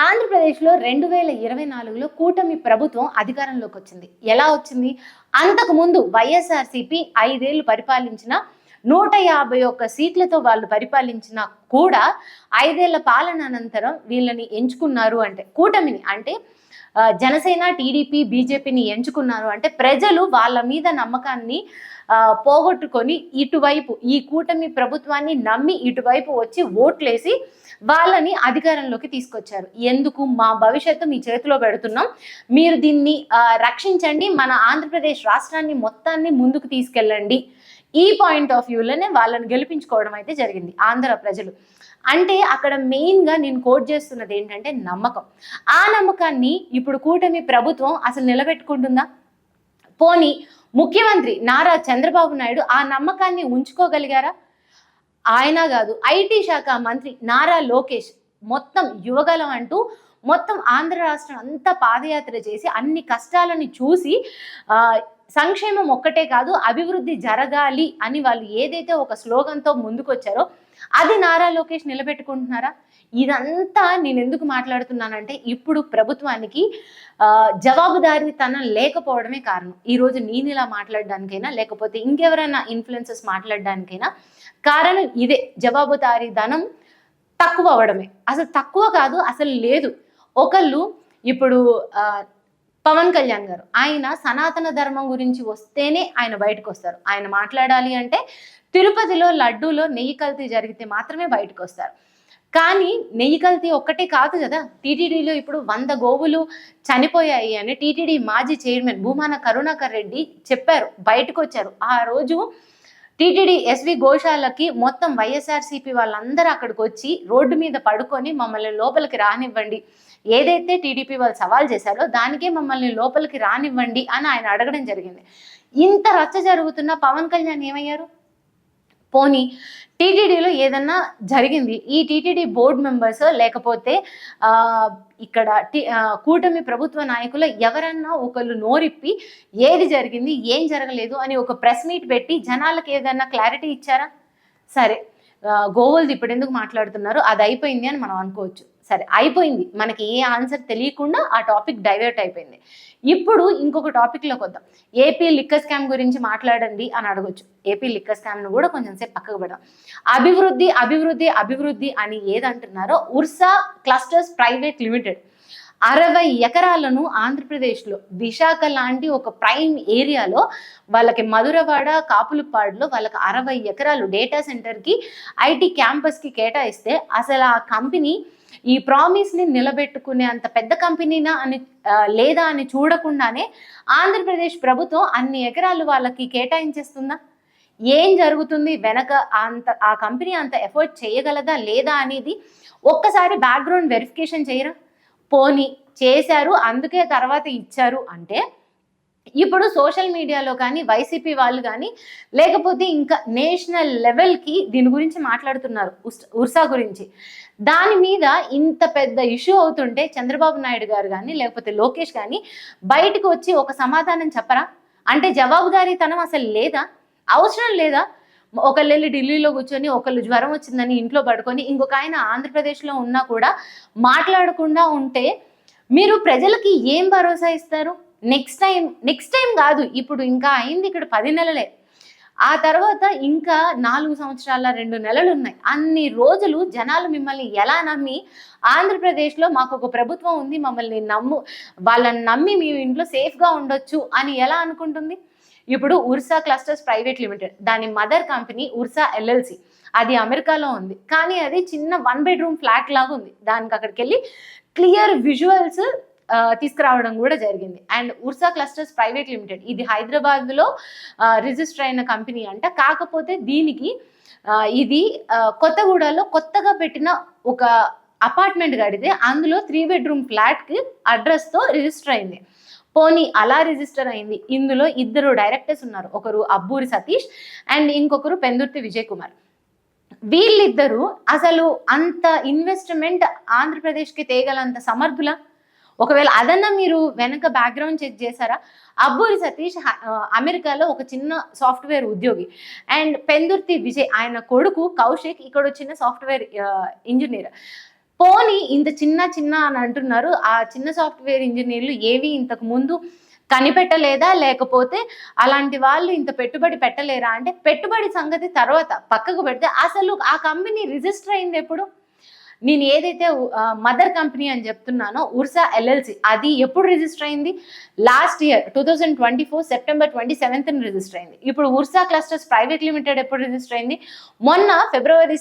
ఆంధ్రప్రదేశ్లో 2024లో కూటమి ప్రభుత్వం అధికారంలోకి వచ్చింది. ఎలా వచ్చింది? అంతకుముందు వైఎస్ఆర్సీపీ 5 ఏళ్లు పరిపాలించిన 151 సీట్లతో వాళ్ళు పరిపాలించినా కూడా 5 ఏళ్ల పాలన అనంతరం వీళ్ళని ఎంచుకున్నారు అంటే కూటమిని అంటే జనసేన, టీడీపీ, బీజేపీని ఎంచుకున్నారు అంటే ప్రజలు వాళ్ళ మీద నమ్మకాన్ని పోగొట్టుకొని ఇటువైపు ఈ కూటమి ప్రభుత్వాన్ని నమ్మి ఇటువైపు వచ్చి ఓట్లేసి వాళ్ళని అధికారంలోకి తీసుకొచ్చారు. ఎందుకు? మా భవిష్యత్తు మీ చేతిలో పెడుతున్నాం, మీరు దీన్ని రక్షించండి, మన ఆంధ్రప్రదేశ్ రాష్ట్రాన్ని మొత్తాన్ని ముందుకు తీసుకెళ్ళండి, ఈ పాయింట్ ఆఫ్ వ్యూలోనే వాళ్ళని గెలిపించుకోవడం అయితే జరిగింది ఆంధ్ర ప్రజలు. అంటే అక్కడ మెయిన్గా నేను కోట్ చేస్తున్నది ఏంటంటే నమ్మకం. ఆ నమ్మకాన్ని ఇప్పుడు కూటమి ప్రభుత్వం అసలు నిలబెట్టుకుంటుందా? పోనీ ముఖ్యమంత్రి నారా చంద్రబాబు నాయుడు ఆ నమ్మకాన్ని ఉంచుకోగలిగారా? ఆయన కాదు, ఐటీ శాఖ మంత్రి నారా లోకేష్ మొత్తం యువగలం అంటూ మొత్తం ఆంధ్ర రాష్ట్రం అంతా పాదయాత్ర చేసి అన్ని కష్టాలని చూసి సంక్షేమం ఒక్కటే కాదు అభివృద్ధి జరగాలి అని వాళ్ళు ఏదైతే ఒక స్లోగన్తో ముందుకొచ్చారో అది నారా లోకేష్ నిలబెట్టుకుంటున్నారా? ఇదంతా నేను ఎందుకు మాట్లాడుతున్నానంటే ఇప్పుడు ప్రభుత్వానికి జవాబుదారీతనం లేకపోవడమే కారణం. ఈరోజు నేను ఇలా మాట్లాడడానికైనా లేకపోతే ఇంకెవరైనా ఇన్ఫ్లుయెన్సర్స్ మాట్లాడడానికైనా కారణం ఇదే, జవాబుదారీతనం తక్కువ అవ్వడమే. అసలు తక్కువ కాదు, అసలు లేదు. ఒకళ్ళు ఇప్పుడు పవన్ కళ్యాణ్ గారు, ఆయన సనాతన ధర్మం గురించి వస్తేనే ఆయన బయటకు వస్తారు. ఆయన మాట్లాడాలి అంటే తిరుపతిలో లడ్డూలో నెయ్యి కల్తీ జరిగితే మాత్రమే బయటకు వస్తారు. కానీ నెయ్యి కల్తీ ఒక్కటే కాదు కదా, టీటీడీలో ఇప్పుడు 100 గోవులు చనిపోయాయి అని టీటీడీ మాజీ చైర్మన్ భూమాన కరుణాకర్ రెడ్డి చెప్పారు, బయటకు వచ్చారు. ఆ రోజు టీటీడీ ఎస్వి గోశాలకి మొత్తం వైఎస్ఆర్సీపీ వాళ్ళందరూ అక్కడికి వచ్చి రోడ్డు మీద పడుకొని మమ్మల్ని లోపలికి రానివ్వండి, ఏదైతే టీడీపీ వాళ్ళు సవాల్ చేశారో దానికే మమ్మల్ని లోపలికి రానివ్వండి అని ఆయన అడగడం జరిగింది. ఇంత రచ్చ జరుగుతున్న పవన్ కళ్యాణ్ ఏమయ్యారు? పోనీ టీటీడీలో ఏదన్నా జరిగింది, ఈ టీటీడీ బోర్డు మెంబర్స్ లేకపోతే ఇక్కడ కూటమి ప్రభుత్వ నాయకులు ఎవరన్నా ఒకళ్ళు నోరిప్పి ఏది జరిగింది ఏం జరగలేదు అని ఒక ప్రెస్ మీట్ పెట్టి జనాలకు ఏదన్నా క్లారిటీ ఇచ్చారా? సరే, గోవులది ఇప్పుడు ఎందుకు మాట్లాడుతున్నారు, అది అయిపోయింది అని మనం అనుకోవచ్చు. సరే, అయిపోయింది, మనకి ఏ ఆన్సర్ తెలియకుండా ఆ టాపిక్ డైవర్ట్ అయిపోయింది. ఇప్పుడు ఇంకొక టాపిక్లోకి వద్దాం. ఏపీ లిక్కర్ స్కామ్ గురించి మాట్లాడండి అని అడగొచ్చు. ఏపీ లిక్కర్ స్కామ్ను కూడా కొంచెం సేపు పక్కకు పెడదాం. అభివృద్ధి అభివృద్ధి అభివృద్ధి అని ఏదంటున్నారో ఉర్సా క్లస్టర్స్ ప్రైవేట్ లిమిటెడ్ 60 ఎకరాలను ఆంధ్రప్రదేశ్లో విశాఖ లాంటి ఒక ప్రైమ్ ఏరియాలో వాళ్ళకి మధురవాడ కాపులపాడులో వాళ్ళకి 60 ఎకరాలు డేటా సెంటర్కి ఐటీ క్యాంపస్కి కేటాయిస్తే అసలు ఆ కంపెనీ ఈ ప్రామిస్ని నిలబెట్టుకునే అంత పెద్ద కంపెనీనా అని లేదా అని చూడకుండానే ఆంధ్రప్రదేశ్ ప్రభుత్వం అన్ని ఎకరాలు వాళ్ళకి కేటాయించేస్తుందా? ఏం జరుగుతుంది వెనక? ఆ కంపెనీ అంత ఎఫర్ట్ చేయగలదా లేదా అనేది ఒక్కసారి బ్యాక్గ్రౌండ్ వెరిఫికేషన్ చేయరా? పోనీ చేశారు అందుకే తర్వాత ఇచ్చారు అంటే ఇప్పుడు సోషల్ మీడియాలో కానీ వైసీపీ వాళ్ళు కానీ లేకపోతే ఇంకా నేషనల్ లెవెల్కి దీని గురించి మాట్లాడుతున్నారు, ఉర్సా గురించి. దాని మీద ఇంత పెద్ద ఇష్యూ అవుతుంటే చంద్రబాబు నాయుడు గారు కానీ లేకపోతే లోకేష్ కానీ బయటకు వచ్చి ఒక సమాధానం చెప్పరా? అంటే జవాబుదారీతనం అసలు లేదా? అవసరం లేదా? ఒకళ్ళు వెళ్ళి ఢిల్లీలో కూర్చొని ఒకళ్ళు జ్వరం వచ్చిందని ఇంట్లో పడుకొని ఇంకొక ఆయన ఆంధ్రప్రదేశ్లో ఉన్నా కూడా మాట్లాడకుండా ఉంటే మీరు ప్రజలకి ఏం భరోసా ఇస్తారు? నెక్స్ట్ టైం కాదు, ఇప్పుడు ఇంకా అయింది ఇక్కడ 10 నెలలే, ఆ తర్వాత ఇంకా 4 సంవత్సరాల 2 నెలలు ఉన్నాయి. అన్ని రోజులు జనాలు మిమ్మల్ని ఎలా నమ్మి ఆంధ్రప్రదేశ్లో మాకు ఒక ప్రభుత్వం ఉంది, మమ్మల్ని వాళ్ళని నమ్మి మీ ఇంట్లో సేఫ్గా ఉండొచ్చు అని ఎలా అనుకుంటుంది? ఇప్పుడు ఉర్సా క్లస్టర్స్ ప్రైవేట్ లిమిటెడ్, దాని మదర్ కంపెనీ ఉర్సా ఎల్ఎల్సి, అది అమెరికాలో ఉంది. కానీ అది చిన్న 1 బెడ్రూమ్ ఫ్లాట్ లాగా ఉంది. దానికి అక్కడికి వెళ్ళి క్లియర్ విజువల్స్ తీసుకురావడం కూడా జరిగింది. And Ursa clusters private limited ఇది హైదరాబాద్లో రిజిస్టర్ అయిన కంపెనీ అంట. కాకపోతే దీనికి ఇది కొత్తగూడలో కొత్తగా పెట్టిన ఒక అపార్ట్మెంట్ కడితే అందులో 3 బెడ్రూమ్ ఫ్లాట్కి అడ్రస్తో రిజిస్టర్ అయింది. పోనీ అలా రిజిస్టర్ అయింది. ఇందులో 2 డైరెక్టర్స్ ఉన్నారు, ఒకరు అబ్బూరి సతీష్ అండ్ ఇంకొకరు పెందుర్తి విజయ్ కుమార్. వీళ్ళిద్దరూ అసలు అంత ఇన్వెస్ట్మెంట్ ఆంధ్రప్రదేశ్కి తేగలంత సమర్థులా? ఒకవేళ అదన్నా మీరు వెనక బ్యాక్గ్రౌండ్ చెక్ చేశారా? అబ్బూరి సతీష్ అమెరికాలో ఒక చిన్న సాఫ్ట్వేర్ ఉద్యోగి అండ్ పెందుర్తి విజయ్ ఆయన కొడుకు కౌశిక్ ఇక్కడ వచ్చిన సాఫ్ట్వేర్ ఇంజనీర్. పోనీ ఇంత చిన్న చిన్న అని అంటున్నారు, ఆ చిన్న సాఫ్ట్వేర్ ఇంజనీర్లు ఏవి ఇంతకు ముందు కనిపెట్టలేదా? లేకపోతే అలాంటి వాళ్ళు ఇంత పెట్టుబడి పెట్టలేరా అంటే, పెట్టుబడి సంగతి తర్వాత పక్కకు పెడితే అసలు ఆ కంపెనీ రిజిస్టర్ అయింది ఎప్పుడు? నేను ఏదైతే మదర్ కంపెనీ అని చెప్తున్నానో ఉర్సా ఎల్ఎల్సి, అది ఎప్పుడు రిజిస్టర్ అయింది? Last year 2024 September 27th register అయింది. ఇప్పుడు ఉర్సా క్లస్టర్స్ ప్రైవేట్ లిమిటెడ్ ఎప్పుడు రిజిస్టర్ అయింది? మొన్న ఫిబ్రవరి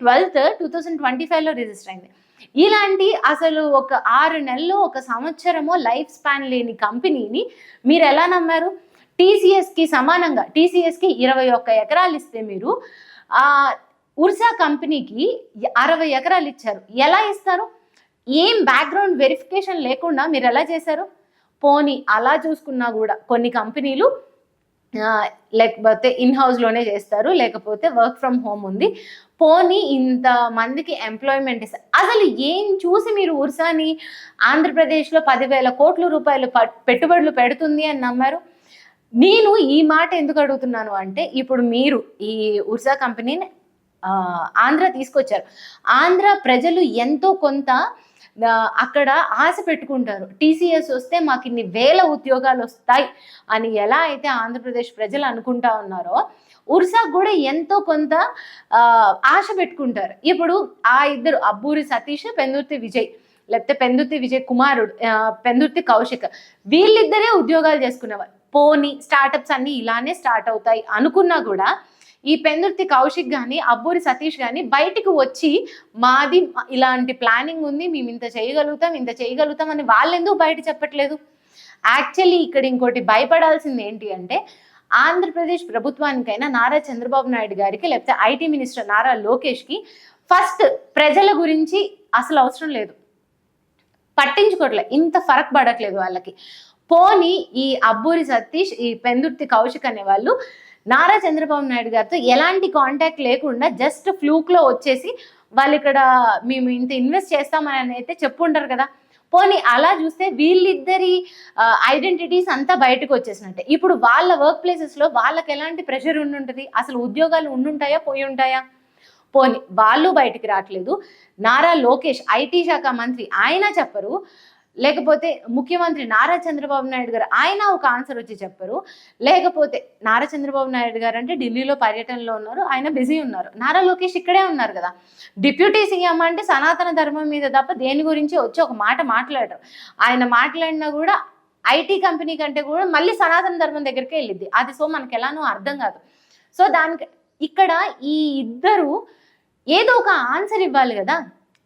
12th 2025లో రిజిస్టర్ అయింది. ఇలాంటి అసలు ఒక 6 నెలలు, ఒక సంవత్సరమో లైఫ్ స్పాన్ లేని కంపెనీని మీరు ఎలా నమ్మారు? టీసీఎస్కి సమానంగా, టీసీఎస్కి 21 ఎకరాలు ఇస్తే మీరు ఉర్సా కంపెనీకి 60 ఎకరాలు ఇచ్చారు. ఎలా ఇస్తారు? ఏం బ్యాక్గ్రౌండ్ వెరిఫికేషన్ లేకుండా మీరు ఎలా చేశారు? పోనీ అలా చూసుకున్నా కూడా కొన్ని కంపెనీలు లేకపోతే ఇన్ హౌస్లోనే చేస్తారు, లేకపోతే వర్క్ ఫ్రమ్ హోమ్ ఉంది. పోనీ ఇంత మందికి ఎంప్లాయ్మెంట్ ఇస్తారు. అసలు ఏం చూసి మీరు ఉర్సాని ఆంధ్రప్రదేశ్లో 10,000 కోట్ల రూపాయలు పెట్టుబడులు పెడుతుంది అని నమ్మారు? నేను ఈ మాట ఎందుకు అడుగుతున్నాను అంటే, ఇప్పుడు మీరు ఈ ఉర్సా కంపెనీని ఆంధ్ర తీసుకొచ్చారు. ఆంధ్ర ప్రజలు ఎంతో కొంత అక్కడ ఆశ పెట్టుకుంటారు. టీసీఎస్ వస్తే మాకు ఇన్ని వేల ఉద్యోగాలు వస్తాయి అని ఎలా అయితే ఆంధ్రప్రదేశ్ ప్రజలు అనుకుంటా ఉన్నారో, ఉర్సాకు కూడా ఎంతో కొంత ఆశ పెట్టుకుంటారు. ఇప్పుడు ఆ ఇద్దరు అబ్బూరి సతీష్, పెందుర్తి విజయ్, లేకపోతే పెందుర్తి విజయ్ కుమారుడు పెందుర్తి కౌశిక్, వీళ్ళిద్దరే ఉద్యోగాలు చేసుకునేవారు. పోనీ స్టార్టప్స్ అన్ని ఇలానే స్టార్ట్ అవుతాయి అనుకున్నా కూడా ఈ పెందుర్తి కౌశిక్ కానీ, అబ్బూరి సతీష్ కానీ బయటికి వచ్చి మాది ఇలాంటి ప్లానింగ్ ఉంది, మేము ఇంత చేయగలుగుతాం అని వాళ్ళు ఎందుకు బయట చెప్పట్లేదు? యాక్చువల్లీ ఇక్కడ ఇంకోటి భయపడాల్సింది ఏంటి అంటే, ఆంధ్రప్రదేశ్ ప్రభుత్వానికైనా నారా చంద్రబాబు నాయుడు గారికి, లేకపోతే ఐటీ మినిస్టర్ నారా లోకేష్కి ఫస్ట్ ప్రజల గురించి అసలు అవసరం లేదు, పట్టించుకోవట్లేదు, ఇంత ఫరక్ పడట్లేదు వాళ్ళకి. పోనీ ఈ అబ్బూరి సతీష్, ఈ పెందుర్తి కౌశిక్ అనే వాళ్ళు నారా చంద్రబాబు నాయుడు గారితో ఎలాంటి కాంటాక్ట్ లేకుండా జస్ట్ ఫ్లూక్లో వచ్చేసి వాళ్ళు ఇక్కడ మేము ఇంత ఇన్వెస్ట్ చేస్తామని అయితే చెప్పుంటారు కదా. పోనీ అలా చూస్తే వీళ్ళిద్దరి ఐడెంటిటీస్ అంతా బయటకు వచ్చేసినట్టే. ఇప్పుడు వాళ్ళ వర్క్ ప్లేసెస్లో వాళ్ళకి ఎలాంటి ప్రెషర్ ఉండుంటుంది? అసలు ఉద్యోగాలు ఉండుంటాయా, పోయి ఉంటాయా? పోనీ వాళ్ళు బయటికి రావట్లేదు. నారా లోకేష్ ఐటీ శాఖ మంత్రి, ఆయన చెప్పరు. లేకపోతే ముఖ్యమంత్రి నారా చంద్రబాబు నాయుడు గారు ఆయన ఒక ఆన్సర్ వచ్చి చెప్పరు. లేకపోతే నారా చంద్రబాబు నాయుడు గారు అంటే ఢిల్లీలో పర్యటనలో ఉన్నారు, ఆయన బిజీ ఉన్నారు. నారా లోకేష్ ఇక్కడే ఉన్నారు కదా. డిప్యూటీ సీఎం అంటే సనాతన ధర్మం మీద తప్ప దేని గురించి వచ్చి ఒక మాట మాట్లాడరు. ఆయన మాట్లాడినా కూడా ఐటీ కంపెనీ కంటే కూడా మళ్ళీ సనాతన ధర్మం దగ్గరికే వెళ్ళిద్ది. అది సో మనకి ఎలానో అర్థం కాదు. సో దానికి ఇక్కడ ఈ ఇద్దరు ఏదో ఒక ఆన్సర్ ఇవ్వాలి కదా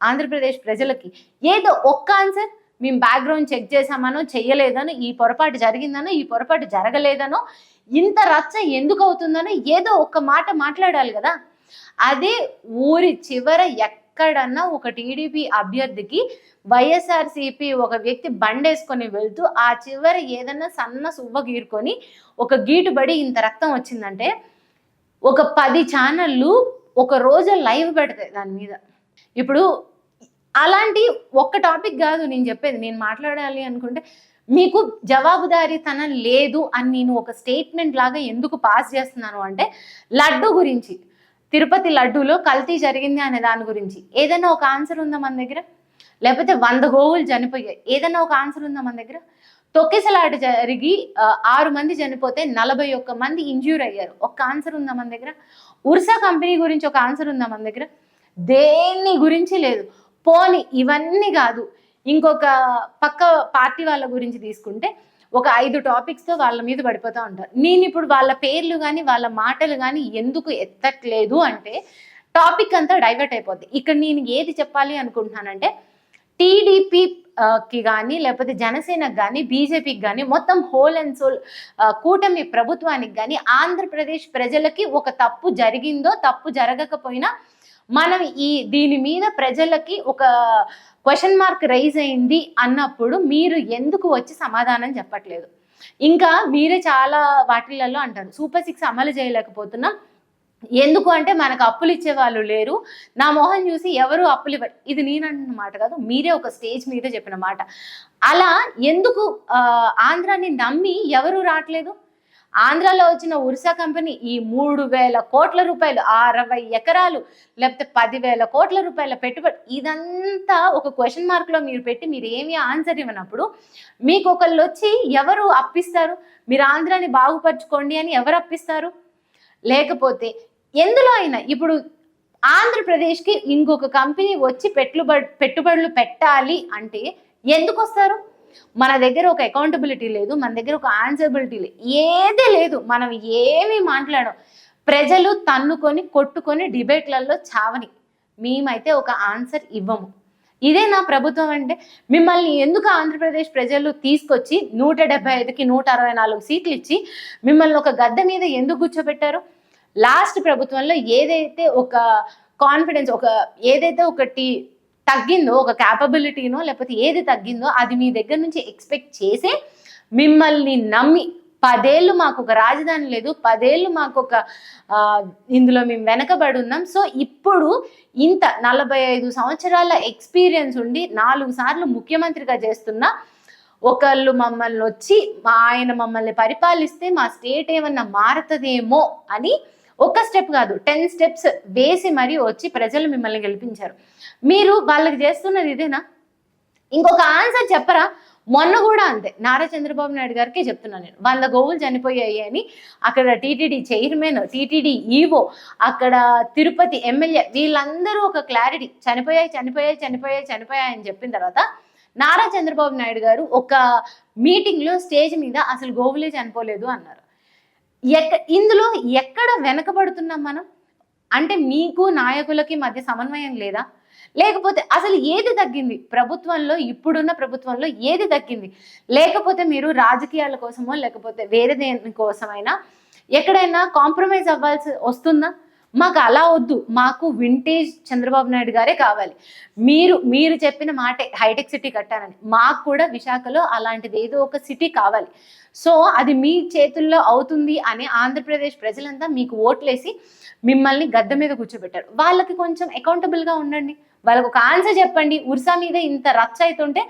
ఆంధ్రప్రదేశ్ ప్రజలకి. ఏదో ఒక్క ఆన్సర్, మేము బ్యాక్గ్రౌండ్ చెక్ చేసామనో, చెయ్యలేదనో, ఈ పొరపాటు జరిగిందనో, ఈ పొరపాటు జరగలేదనో, ఇంత రచ్చ ఎందుకు అవుతుందనో ఏదో ఒక్క మాట మాట్లాడాలి కదా. అదే ఊరి చివర ఎక్కడన్నా ఒక టీడీపీ అభ్యర్థికి వైఎస్ఆర్సీపీ ఒక వ్యక్తి బండేసుకొని వెళ్తూ ఆ చివర ఏదన్నా సన్న సువ్వ గీరుకొని ఒక గీటుబడి ఇంత రక్తం వచ్చిందంటే ఒక 10 ఛానళ్ళు ఒక రోజు లైవ్ పెడతాయి దాని మీద. ఇప్పుడు అలాంటి ఒక్క టాపిక్ కాదు నేను చెప్పేది. నేను మాట్లాడాలి అనుకుంటే మీకు జవాబుదారీతనం లేదు అని నేను ఒక స్టేట్మెంట్ లాగా ఎందుకు పాస్ చేస్తున్నాను అంటే, లడ్డు గురించి, తిరుపతి లడ్డూలో కల్తీ జరిగింది అనే దాని గురించి ఏదైనా ఒక ఆన్సర్ ఉందా మన దగ్గర? లేకపోతే 100 గోవులు చనిపోయాయి, ఏదైనా ఒక ఆన్సర్ ఉందా మన దగ్గర? తొక్కిసలాట జరిగి 6 మంది చనిపోతే 41 మంది ఇంజ్యూర్ అయ్యారు, ఒక్క ఆన్సర్ ఉందా మన దగ్గర? ఉర్సా కంపెనీ గురించి ఒక ఆన్సర్ ఉందా మన దగ్గర? దేని గురించి లేదు. పోనీ ఇవన్నీ కాదు, ఇంకొక పక్క పార్టీ వాళ్ళ గురించి తీసుకుంటే ఒక 5 టాపిక్స్తో వాళ్ళ మీద పడిపోతూ ఉంటారు. నేను ఇప్పుడు వాళ్ళ పేర్లు కానీ వాళ్ళ మాటలు కానీ ఎందుకు ఎత్తట్లేదు అంటే టాపిక్ అంతా డైవర్ట్ అయిపోద్ది. ఇక్కడ నేను ఏది చెప్పాలి అనుకుంటున్నానంటే, టీడీపీకి కానీ లేకపోతే జనసేనకు కానీ బీజేపీకి కానీ మొత్తం హోల్ అండ్ సోల్ కూటమి ప్రభుత్వానికి కానీ ఆంధ్రప్రదేశ్ ప్రజలకి ఒక తప్పు జరిగిందో తప్పు జరగకపోయినా మనం దీని మీద ప్రజలకి ఒక క్వశ్చన్ మార్క్ రైజ్ అయింది అన్నప్పుడు మీరు ఎందుకు వచ్చి సమాధానం చెప్పట్లేదు? ఇంకా మీరే చాలా వాటిలలో అంటారు సూపర్ 6 అమలు చేయలేకపోతున్నాం, ఎందుకు అంటే మనకు అప్పులు ఇచ్చే వాళ్ళు లేరు, నా మొహం చూసి ఎవరు అప్పులు ఇవ్వరు. ఇది నేను అంటున్న మాట కాదు, మీరే ఒక స్టేజ్ మీద చెప్పిన మాట. అలా ఎందుకు ఆంధ్రాని నమ్మి ఎవరు రావట్లేదు? ఆంధ్రాలో వచ్చిన ఉర్సా కంపెనీ ఈ 3,000 కోట్ల రూపాయలు, 60 ఎకరాలు, లేకపోతే 10,000 కోట్ల రూపాయల పెట్టుబడి, ఇదంతా ఒక క్వశ్చన్ మార్క్ లో మీరు పెట్టి మీరు ఏమి ఆన్సర్ ఇవ్వనప్పుడు మీకు ఒకళ్ళు వచ్చి ఎవరు అప్పిస్తారు? మీరు ఆంధ్రాని బాగుపరచుకోండి అని ఎవరు అప్పిస్తారు? లేకపోతే ఎందులో అయినా ఇప్పుడు ఆంధ్రప్రదేశ్కి ఇంకొక కంపెనీ వచ్చి పెట్టుబడులు పెట్టాలి అంటే ఎందుకు వస్తారు? మన దగ్గర ఒక అకౌంటబిలిటీ లేదు, మన దగ్గర ఒక ఆన్సరబిలిటీ లేదు, ఏదే లేదు. మనం ఏమీ మాట్లాడం. ప్రజలు తన్నుకొని కొట్టుకొని డిబేట్లలో చావని, మేమైతే ఒక ఆన్సర్ ఇవ్వము. ఇదే నా ప్రభుత్వం అంటే. మిమ్మల్ని ఎందుకు ఆంధ్రప్రదేశ్ ప్రజలు తీసుకొచ్చి 175కి 164 సీట్లు ఇచ్చి మిమ్మల్ని ఒక గద్దె మీద ఎందుకు కూర్చోబెట్టారు? లాస్ట్ ప్రభుత్వంలో ఏదైతే ఒక కాన్ఫిడెన్స్, ఏదైతే ఒకటి తగ్గిందో, ఒక క్యాపబిలిటీనో లేకపోతే ఏది తగ్గిందో అది మీ దగ్గర నుంచి ఎక్స్పెక్ట్ చేసే మిమ్మల్ని నమ్మి 10 ఏళ్ళు మాకు ఒక రాజధాని లేదు, 10 ఏళ్ళు మాకు ఒక ఇందులో మేము వెనకబడి ఉన్నాం. సో ఇప్పుడు ఇంత 45 సంవత్సరాల ఎక్స్పీరియన్స్ ఉండి 4 సార్లు ముఖ్యమంత్రిగా చేస్తున్న ఒకళ్ళు మమ్మల్ని వచ్చి ఆయన మమ్మల్ని పరిపాలిస్తే మా స్టేట్ ఏమన్నా మారుతుందేమో అని ఒక స్టెప్ కాదు 10 స్టెప్స్ వేసి మరీ వచ్చి ప్రజలు మిమ్మల్ని గెలిపించారు. మీరు వాళ్ళకి చేస్తున్నది ఇదేనా? ఇంకొక ఆన్సర్ చెప్పరా? మొన్న కూడా అంతే, నారా చంద్రబాబు నాయుడు గారికి చెప్తున్నాను నేను, 100 గోవులు చనిపోయాయి అని అక్కడ టీటీడీ చైర్మన్, టీటీడీ ఈవో, అక్కడ తిరుపతి ఎమ్మెల్యే వీళ్ళందరూ ఒక క్లారిటీ, చనిపోయాయి అని చెప్పిన తర్వాత నారా చంద్రబాబు నాయుడు గారు ఒక మీటింగ్లో స్టేజ్ మీద అసలు గోవులే చనిపోలేదు అన్నారు. ఇందులో ఎక్కడ వెనకబడుతున్నాం మనం? అంటే మీకు నాయకులకి మధ్య సమన్వయం లేదా? లేకపోతే అసలు ఏది తగ్గింది ప్రభుత్వంలో? ఇప్పుడున్న ప్రభుత్వంలో ఏది తగ్గింది? లేకపోతే మీరు రాజకీయాల కోసమో లేకపోతే వేరే దేని కోసమైనా ఎక్కడైనా కాంప్రమైజ్ అవ్వాల్సి వస్తుందా? మాకు అలా వద్దు, మాకు వింటేజ్ చంద్రబాబు నాయుడు గారే కావాలి. మీరు చెప్పిన మాటే హైటెక్ సిటీ కట్టానని, మాకు కూడా విశాఖలో అలాంటిది ఏదో ఒక సిటీ కావాలి. సో అది మీ చేతుల్లో అవుతుంది అని ఆంధ్రప్రదేశ్ ప్రజలంతా మీకు ఓట్లేసి మిమ్మల్ని గద్దె మీద కూర్చోబెట్టారు. వాళ్ళకి కొంచెం అకౌంటబుల్గా ఉండండి, వాళ్ళకు ఒక ఆన్సర్ చెప్పండి. ఉర్సా మీద ఇంత రచ్చ అవుతుంటే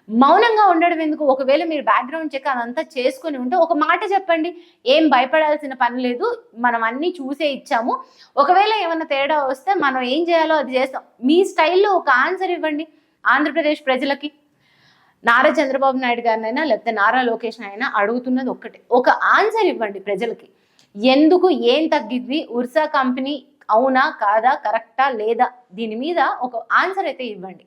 మౌనంగా ఉండడం ఎందుకు? ఒకవేళ మీరు బ్యాక్గ్రౌండ్ చెక్ అదంతా చేసుకొని ఉంటే ఒక మాట చెప్పండి, ఏం భయపడాల్సిన పని లేదు, మనం అన్నీ చూసే ఇచ్చాము, ఒకవేళ ఏమైనా తేడా వస్తే మనం ఏం చేయాలో అది చేస్తాం. మీ స్టైల్లో ఒక ఆన్సర్ ఇవ్వండి ఆంధ్రప్రదేశ్ ప్రజలకి. నారా చంద్రబాబు నాయుడు గారినైనా లేకపోతే నారా లోకేష్ అయినా అడుగుతున్నది ఒక్కటే, ఒక ఆన్సర్ ఇవ్వండి ప్రజలకి. ఎందుకు, ఏం తగ్గింది, ఉర్సా కంపెనీ అవునా కాదా, కరెక్టా లేదా, దీని మీద ఒక ఆన్సర్ అయితే ఇవ్వండి.